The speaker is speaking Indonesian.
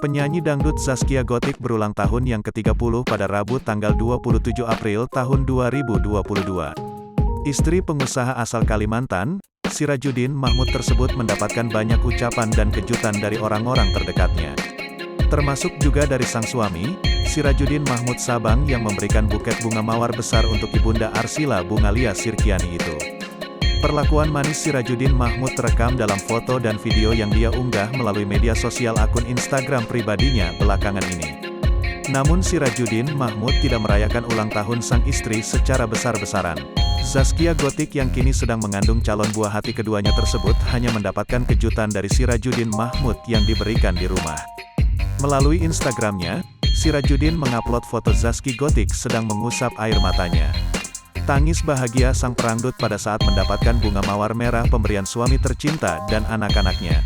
Penyanyi dangdut Zaskia Gotik berulang tahun yang ke-30 pada Rabu tanggal 27 April tahun 2022. Istri pengusaha asal Kalimantan, Sirajuddin Mahmud tersebut mendapatkan banyak ucapan dan kejutan dari orang-orang terdekatnya. Termasuk juga dari sang suami, Sirajuddin Mahmud Sabang yang memberikan buket bunga mawar besar untuk ibunda Arsila Bungalia Sirkiani itu. Perlakuan manis Sirajuddin Mahmud terekam dalam foto dan video yang dia unggah melalui media sosial akun Instagram pribadinya belakangan ini. Namun Sirajuddin Mahmud tidak merayakan ulang tahun sang istri secara besar-besaran. Zaskia Gotik yang kini sedang mengandung calon buah hati keduanya tersebut hanya mendapatkan kejutan dari Sirajuddin Mahmud yang diberikan di rumah. Melalui Instagramnya, Sirajuddin mengupload foto Zaskia Gotik sedang mengusap air matanya. Tangis bahagia sang perangdut pada saat mendapatkan bunga mawar merah pemberian suami tercinta dan anak-anaknya.